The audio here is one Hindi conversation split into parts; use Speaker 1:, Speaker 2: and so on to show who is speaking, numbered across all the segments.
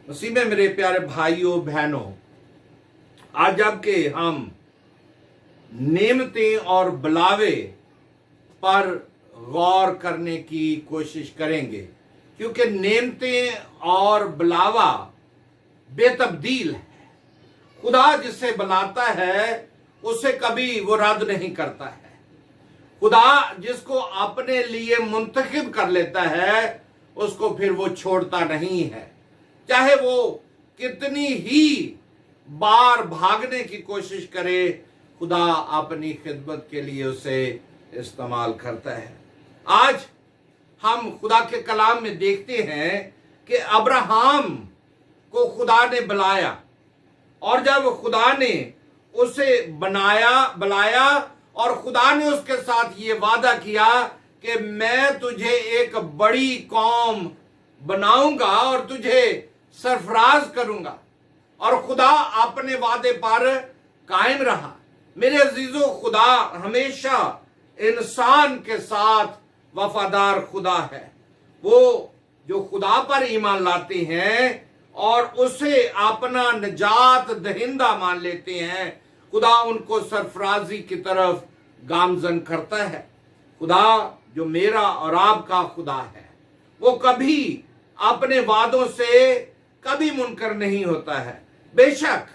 Speaker 1: मसीह में मेरे प्यारे भाइयों बहनों, आज जबकि हम नेमतें और बुलावे पर गौर करने की कोशिश करेंगे, क्योंकि नेमतें और बुलावा बेतब्दील है। खुदा जिसे बुलाता है उसे कभी वो रद्द नहीं करता है। खुदा जिसको अपने लिए मुंतखब कर लेता है उसको फिर वो छोड़ता नहीं है। चाहे वो कितनी ही बार भागने की कोशिश करे, खुदा अपनी खिदमत के लिए उसे इस्तेमाल करता है। आज हम खुदा के कलाम में देखते हैं कि अब्राहम को खुदा ने बुलाया, और जब खुदा ने उसे बुलाया और खुदा ने उसके साथ ये वादा किया कि मैं तुझे एक बड़ी कौम बनाऊंगा और तुझे सरफराज करूंगा, और खुदा अपने वादे पर कायम रहा। मेरे अजीजों, खुदा हमेशा इंसान के साथ वफादार खुदा है। वो जो खुदा पर ईमान लाते हैं और उसे अपना निजात दहिंदा मान लेते हैं, खुदा उनको सरफराजी की तरफ गामजन करता है। खुदा जो मेरा और आपका खुदा है, वो कभी अपने वादों से कभी मुनकर नहीं होता है। बेशक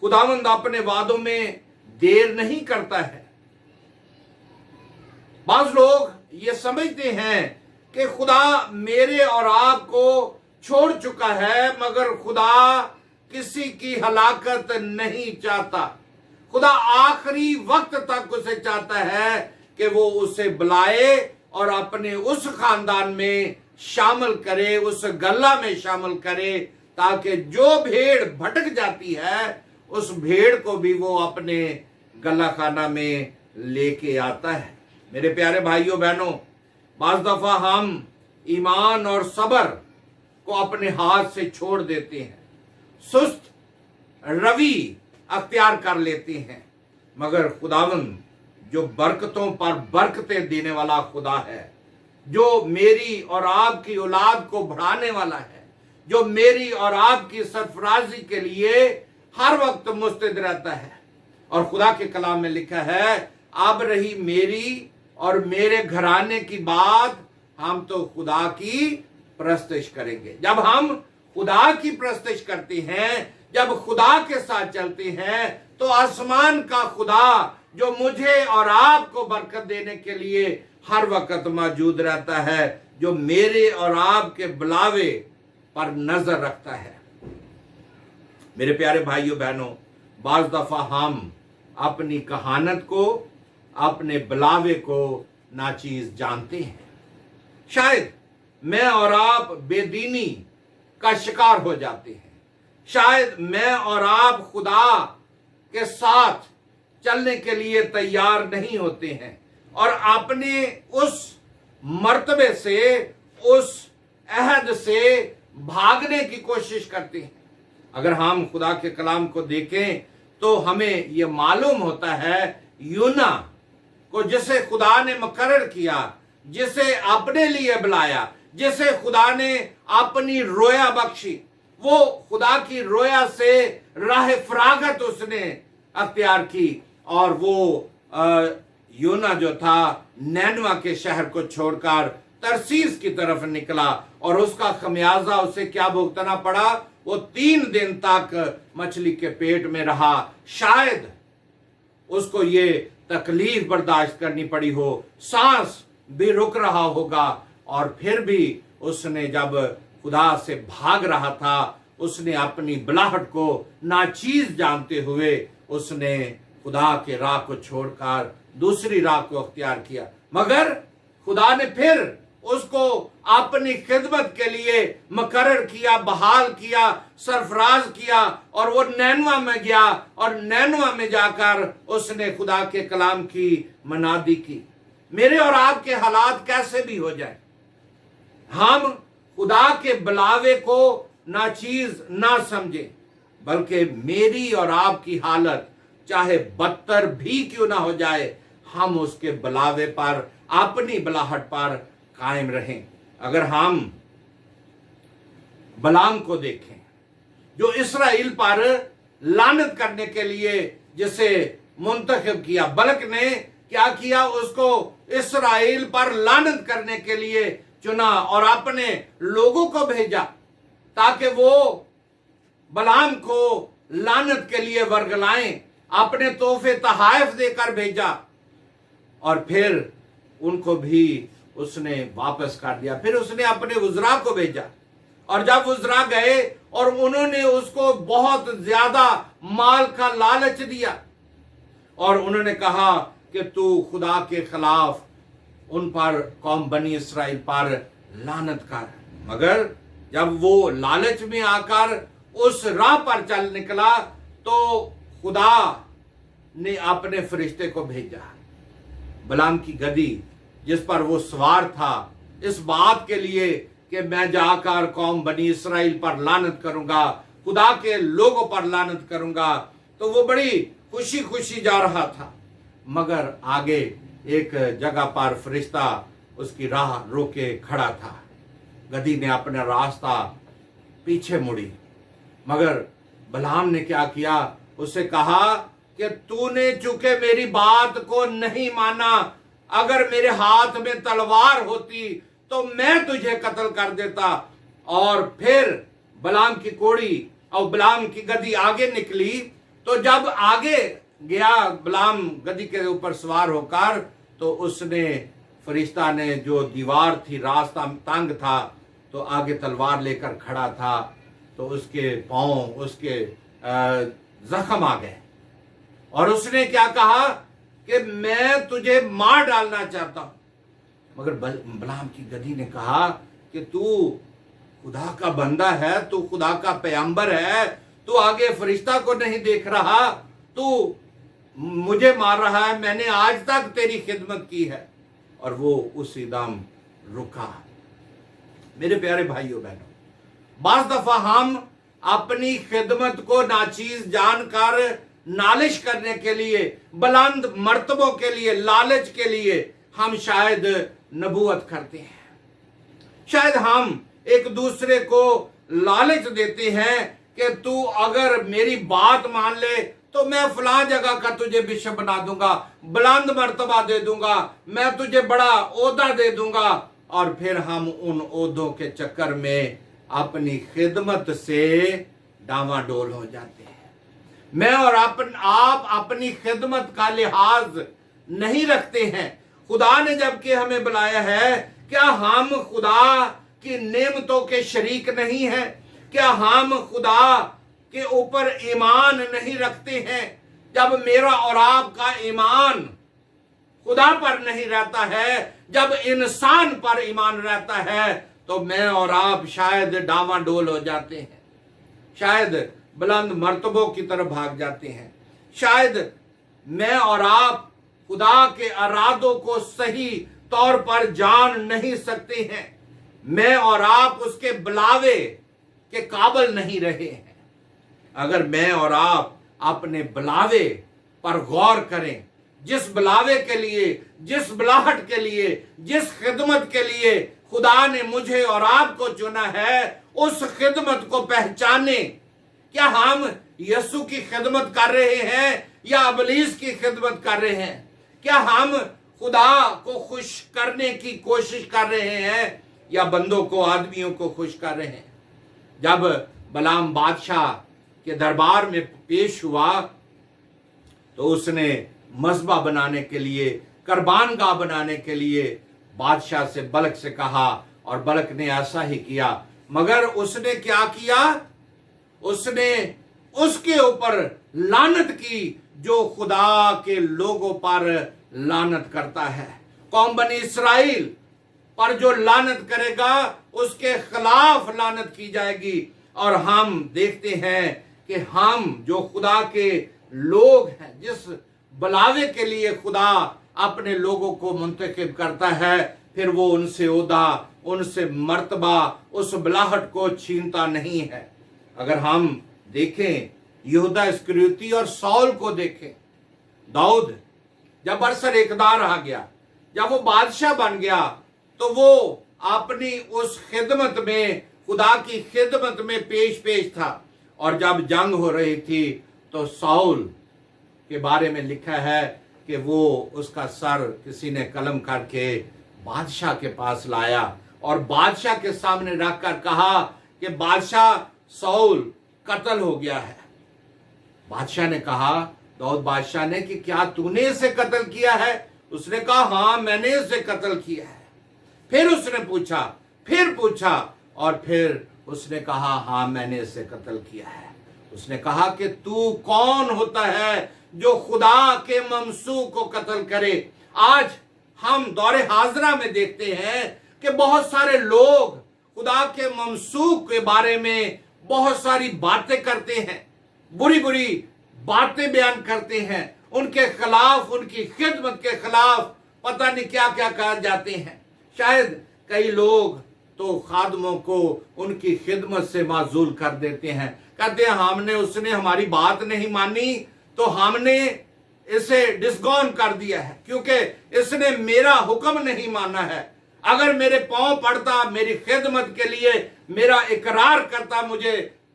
Speaker 1: खुदावंद अपने वादों में देर नहीं करता है। बाज लोग ये समझते हैं कि खुदा मेरे और आपको छोड़ चुका है, मगर खुदा किसी की हलाकत नहीं चाहता। खुदा आखिरी वक्त तक उसे चाहता है कि वो उसे बुलाए और अपने उस खानदान में शामिल करे, उस गल्ला में शामिल करे, ताकि जो भेड़ भटक जाती है उस भेड़ को भी वो अपने गल्ला खाना में लेके आता है। मेरे प्यारे भाइयों बहनों, बाज दफा हम ईमान और सब्र को अपने हाथ से छोड़ देते हैं, सुस्त रवि अख्तियार कर लेते हैं, मगर खुदावंद जो बरकतों पर बरकतें देने वाला खुदा है, जो मेरी और आपकी औलाद को बढ़ाने वाला है, जो मेरी और आपकी सरफराजी के लिए हर वक्त मुस्तैद रहता है। और खुदा के कलाम में लिखा है, अब रही मेरी और मेरे घराने की बात, हम तो खुदा की प्रस्तुति करेंगे। जब हम खुदा की प्रस्तुति करते हैं, जब खुदा के साथ चलते हैं, तो आसमान का खुदा जो मुझे और आपको बरकत देने के लिए हर वक्त मौजूद रहता है, जो मेरे और आपके बुलावे पर नजर रखता है। मेरे प्यारे भाइयों बहनों, बाज दफा हम अपनी कहानत को, अपने बुलावे को नाचीज जानते हैं। शायद मैं और आप बेदीनी का शिकार हो जाते हैं। शायद मैं और आप खुदा के साथ चलने के लिए तैयार नहीं होते हैं और अपने उस मर्तबे से, उस अहद से भागने की कोशिश करते हैं। अगर हम खुदा के कलाम को देखें तो हमें यह मालूम होता है, यूना को जिसे खुदा ने मुकर्रर किया, जिसे अपने लिए बुलाया, जिसे खुदा ने अपनी रोया बख्शी, वो खुदा की रोया से राह फरागत उसने अख्तियार की, और वो यूना जो था नैनवा के शहर को छोड़कर तरसीस की तरफ निकला, और उसका खमियाजा उसे क्या भुगतना पड़ा? वो 3 दिन तक मछली के पेट में रहा। शायद उसको ये तकलीफ बर्दाश्त करनी पड़ी हो, सांस भी रुक रहा होगा, और फिर भी उसने जब खुदा से भाग रहा था, उसने अपनी बुलाहट को नाचीज जानते हुए उसने खुदा के राह को छोड़कर दूसरी राह को अख्तियार किया। मगर खुदा ने फिर उसको अपनी खिदमत के लिए मुकर्रर किया, बहाल किया, सरफराज किया, और वो नैनवा में गया, और नैनवा में जाकर उसने खुदा के कलाम की मनादी की। मेरे और आपके हालात कैसे भी हो जाए, हम खुदा के बुलावे को नाचीज ना समझें, बल्कि मेरी और आपकी हालत चाहे बदतर भी क्यों ना हो जाए, हम उसके बुलावे पर, अपनी बुलाहट पर कायम रहें। अगर हम बलाम को देखें, जो इसराइल पर लानत करने के लिए जिसे मुंतखब किया। बलक ने क्या किया? उसको इसराइल पर लानत करने के लिए चुना और अपने लोगों को भेजा ताकि वो बलाम को लानत के लिए वर्गलाएं। अपने तोहफे तहाइफ देकर भेजा और फिर उनको भी उसने वापस कर दिया। फिर उसने अपने वज़रा को भेजा और जब वज़रा गए और उन्होंने उसको बहुत ज्यादा माल का लालच दिया और उन्होंने कहा कि तू खुदा के खिलाफ उन पर, कौम बनी इसराइल पर लानत कर। मगर जब वो लालच में आकर उस राह पर चल निकला तो खुदा ने अपने फरिश्ते को भेजा। बलाम की गदी जिस पर वो सवार था, इस बात के लिए कि मैं जाकर कौम बनी इसराइल पर लानत करूंगा, खुदा के लोगों पर लानत करूंगा, तो वो बड़ी खुशी खुशी जा रहा था। मगर आगे एक जगह पर फरिश्ता उसकी राह रोके खड़ा था। गधी ने अपना रास्ता पीछे मुड़ी, मगर बलाम ने क्या किया? उसे कहा कि तूने चूंकि मेरी बात को नहीं माना, अगर मेरे हाथ में तलवार होती तो मैं तुझे कत्ल कर देता। और फिर बलाम की कोड़ी और बलाम की गदी आगे निकली। तो जब आगे गया बलाम गदी के ऊपर सवार होकर, तो उसने, फरिश्ता ने, जो दीवार थी, रास्ता तंग था, तो आगे तलवार लेकर खड़ा था, तो उसके पांव, उसके जख्म आ गए और उसने क्या कहा कि मैं तुझे मार डालना चाहता हूं। मगर बलाम की गदी ने कहा कि तू खुदा का बंदा है, तू खुदा का पैगंबर है, तू आगे फरिश्ता को नहीं देख रहा, तू मुझे मार रहा है, मैंने आज तक तेरी खिदमत की है। और वो उसी दम रुका। मेरे प्यारे भाइयों बहनों, बास दफा हम अपनी खिदमत को नाचीज जानकर नालिश करने के लिए, बुलंद मर्तबों के लिए, लालच के लिए हम शायद नबूवत करते हैं। शायद हम एक दूसरे को लालच देते हैं कि तू अगर मेरी बात मान ले तो मैं फलां जगह का तुझे बिशप बना दूंगा, बुलंद मर्तबा दे दूंगा, मैं तुझे बड़ा ओहदा दे दूंगा। और फिर हम उन ओहदों के चक्कर में अपनी खिदमत से डावाडोल हो जाते हैं। मैं और आप अपनी खिदमत का लिहाज नहीं रखते हैं। खुदा ने जबकि हमें बुलाया है, क्या हम खुदा की नेमतों के शरीक नहीं हैं? क्या हम खुदा के ऊपर ईमान नहीं रखते हैं? जब मेरा और आपका ईमान खुदा पर नहीं रहता है, जब इंसान पर ईमान रहता है, तो मैं और आप शायद डावाडोल हो जाते हैं, शायद बुलंद मर्तबों की तरफ भाग जाते हैं। शायद मैं और आप खुदा के इरादों को सही तौर पर जान नहीं सकते हैं। मैं और आप उसके बुलावे के काबिल नहीं रहे हैं। अगर मैं और आप अपने बुलावे पर गौर करें, जिस बुलावे के लिए, जिस बुलाहट के लिए, जिस खिदमत के लिए खुदा ने मुझे और आपको चुना है, उस खिदमत को पहचाने। क्या हम यीशु की खिदमत कर रहे हैं या इब्लीस की खिदमत कर रहे हैं? क्या हम खुदा को खुश करने की कोशिश कर रहे हैं या बंदों को, आदमियों को खुश कर रहे हैं? जब बलाम बादशाह के दरबार में पेश हुआ तो उसने मज़बा बनाने के लिए, कुर्बान गाह बनाने के लिए बादशाह से, बलक से कहा और बलक ने ऐसा ही किया। मगर उसने क्या किया? उसने उसके ऊपर लानत की जो खुदा के लोगों पर लानत करता है। कौम बनी इसराइल पर जो लानत करेगा उसके खिलाफ लानत की जाएगी। और हम देखते हैं कि हम जो खुदा के लोग हैं, जिस बुलावे के लिए खुदा अपने लोगों को मुंतखब करता है, फिर वो उनसे ओहदा, उनसे मर्तबा, उस बुलाहट को छीनता नहीं है। अगर हम देखें यहूदा इस्करियोती और सौल को देखें, दाऊद जब बरसर इक़्तिदार आ गया, जब वो बादशाह बन गया, तो वो अपनी उस खिदमत में खुदा की खिदमत में पेश था। और जब जंग हो रही थी तो साउल के बारे में लिखा है कि वो उसका सर किसी ने कलम करके बादशाह के पास लाया और बादशाह के सामने रखकर कहा कि बादशाह, साउल कत्ल हो गया है। बादशाह ने कहा, दाऊद बादशाह ने, कि क्या तूने इसे कत्ल किया है? उसने कहा, हाँ मैंने इसे कत्ल किया है। फिर उसने पूछा और फिर उसने कहा, हाँ मैंने इसे कत्ल किया है। उसने कहा कि तू कौन होता है जो खुदा के ममसूह को कत्ल करे? आज हम दौरे हाजरा में देखते हैं कि बहुत सारे लोग खुदा के ममसूह के बारे में बहुत सारी बातें करते हैं, बुरी बुरी बातें बयान करते हैं, उनके खिलाफ, उनकी खिदमत के खिलाफ पता नहीं क्या क्या कह जाते हैं। शायद कई लोग तो खादमों को उनकी खिदमत से माजूल कर देते हैं, कहते हैं उसने हमारी बात नहीं मानी तो हमने इसे डिस्गॉन कर दिया है क्योंकि इसने मेरा हुक्म नहीं माना है। अगर मेरे पांव पड़ता, मेरी खिदमत के लिए मेरा इकरार करता, मुझे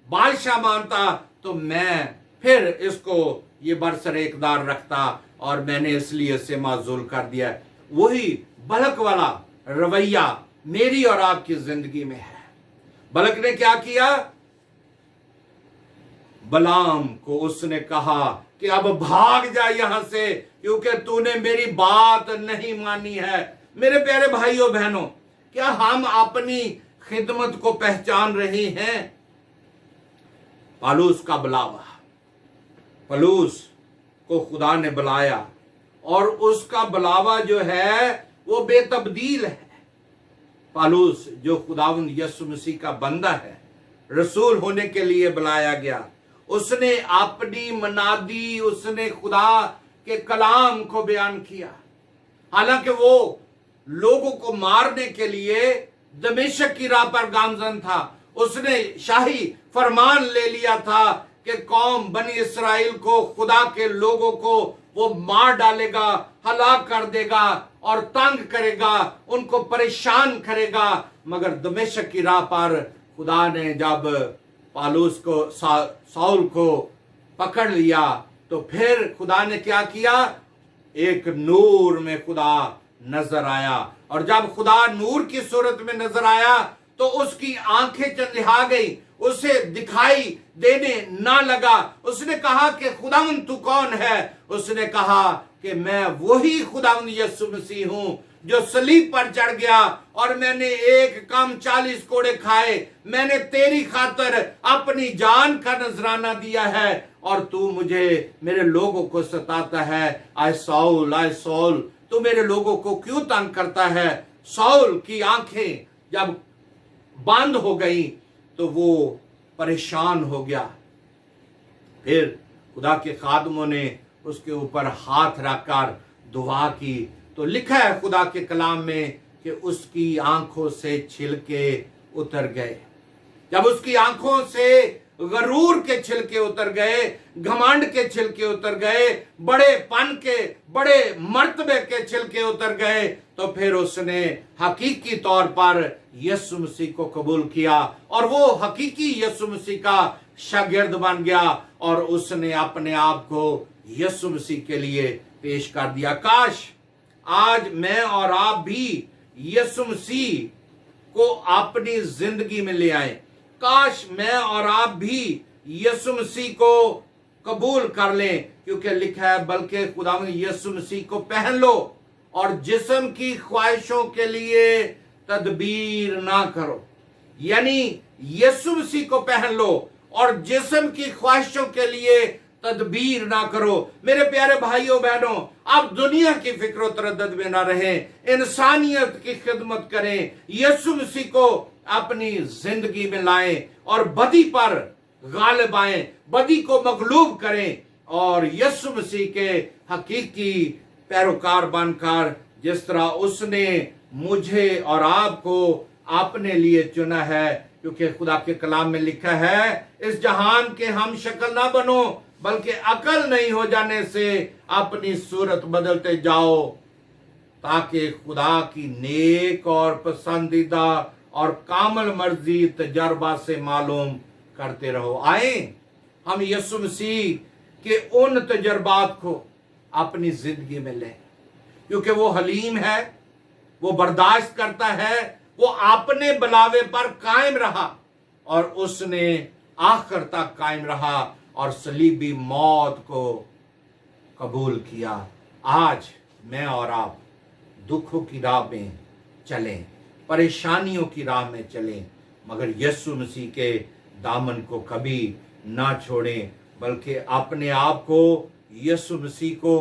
Speaker 1: बादशाह मानता, तो मैं फिर इसको ये बरसरे इकदार रखता, और मैंने इसलिए इसे माजूल कर दिया। वही बलक वाला रवैया मेरी और आपकी जिंदगी में है। बलक ने क्या किया? बलाम को उसने कहा कि अब भाग जा यहां से क्योंकि तूने मेरी बात नहीं मानी है। मेरे प्यारे भाइयों बहनों, क्या हम अपनी खिदमत को पहचान रहे हैं? पालूस का बुलावा, पलूस को खुदा ने बुलाया और उसका बुलावा जो है वो बेतब्दील है। पालूस जो खुदावंद यीशु मसीह का बंदा है, रसूल होने के लिए बुलाया गया, उसने अपनी मनादी, उसने खुदा के कलाम को बयान किया। हालांकि वो लोगों को मारने के लिए दमिश्क की राह पर गामजन था। उसने शाही फरमान ले लिया था कि कौम बनी इस्राएल को, खुदा के लोगों को वो मार डालेगा, हलाक कर देगा और तंग करेगा, उनको परेशान करेगा। मगर दमिश्क की राह पर खुदा ने जब पालूस को, साउल को पकड़ लिया, तो फिर खुदा ने क्या किया? एक नूर में खुदा नजर आया, और जब खुदा नूर की सूरत में नजर आया तो उसकी आंखें चंदिहा गई, उसे दिखाई देने ना लगा। उसने कहा कि खुदावंद तू कौन है? उसने कहा कि मैं वही खुदावंद यीशु मसीह हूं जो सलीब पर चढ़ गया और मैंने एक कम 40 कोड़े खाए, मैंने तेरी खातर अपनी जान का नजराना दिया है, और तू मुझे, मेरे लोगों को सताता है। आय साउल, तू मेरे लोगों को क्यों तंग करता है? साउल की आंखें जब बंद हो गई तो वो परेशान हो गया। फिर खुदा के खादमों ने उसके ऊपर हाथ रखकर दुआ की, तो लिखा है खुदा के कलाम में कि उसकी आंखों से छिलके उतर गए। जब उसकी आंखों से गरूर के छिलके उतर गए, घमंड के छिलके उतर गए, बड़ेपन के, बड़े मर्तबे के छिलके उतर गए, तो फिर उसने हकीकी तौर पर यीशु मसीह को कबूल किया और वो हकीकी यीशु मसीह का शागिर्द बन गया, और उसने अपने आप को यीशु मसीह के लिए पेश कर दिया। काश आज मैं और आप भी यीशु मसीह को अपनी जिंदगी में ले आए। काश मैं और आप भी यीशु मसीह को कबूल कर लें, क्योंकि लिखा है, बल्कि खुदावंद यीशु मसीह को पहन लो और जिस्म की ख्वाहिशों के लिए तदबीर ना करो। यानी यीशु मसीह को पहन लो और जिस्म की ख्वाहिशों के लिए तदबीर ना करो। मेरे प्यारे भाइयों बहनों, आप दुनिया की फिक्र तरद्दुद में ना रहें, इंसानियत की खिदमत करें, यीशु मसीह को अपनी जिंदगी में लाएं और बदी पर गालिब आएं, बदी को मगलूब करें और यीशु मसीह के हकीकी पैरोकार बनकर, जिस तरह उसने मुझे और आपको अपने लिए चुना है, क्योंकि खुदा के कलाम में लिखा है, इस जहान के हम शक्ल ना बनो बल्कि अकल नहीं हो जाने से अपनी सूरत बदलते जाओ, ताकि खुदा की नेक और पसंदीदा और कामल मर्जी तजर्बा से मालूम करते रहो। आए हम यीशु मसीह के उन तजर्बात को अपनी जिंदगी में लें, क्योंकि वो हलीम है, वो बर्दाश्त करता है, वो अपने बुलावे पर कायम रहा और उसने आखिर तक कायम रहा और सलीबी मौत को कबूल किया। आज मैं और आप दुखों की राह में चलें, परेशानियों की राह में चलें, मगर यीशु मसीह के दामन को कभी ना छोड़ें, बल्कि अपने आप को यीशु मसीह को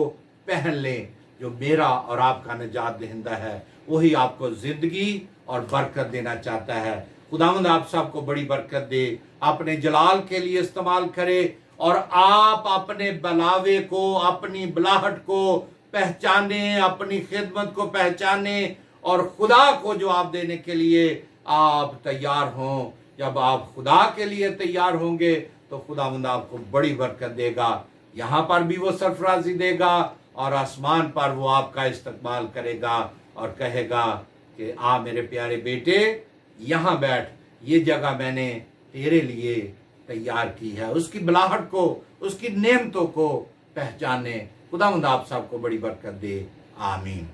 Speaker 1: पहन लें। जो मेरा और आपका निजात दहिंदा है, वही आपको जिंदगी और बरकत देना चाहता है। खुदावंद आप सबको बड़ी बरकत दे, अपने जलाल के लिए इस्तेमाल करे और आप अपने बुलावे को, अपनी बुलाहट को पहचाने, अपनी खिदमत को पहचाने और खुदा को जवाब देने के लिए आप तैयार हों। जब आप खुदा के लिए तैयार होंगे तो खुदावंद आपको बड़ी बरकत देगा। यहाँ पर भी वो सरफराजी देगा और आसमान पर वो आपका इस्तकबाल करेगा और कहेगा कि आ मेरे प्यारे बेटे, यहाँ बैठ, ये जगह मैंने तेरे लिए तैयार की है। उसकी बुलाहट को, उसकी नेमतों को पहचाने। खुदावंद आप सबको बड़ी बरकत दे। आमीन।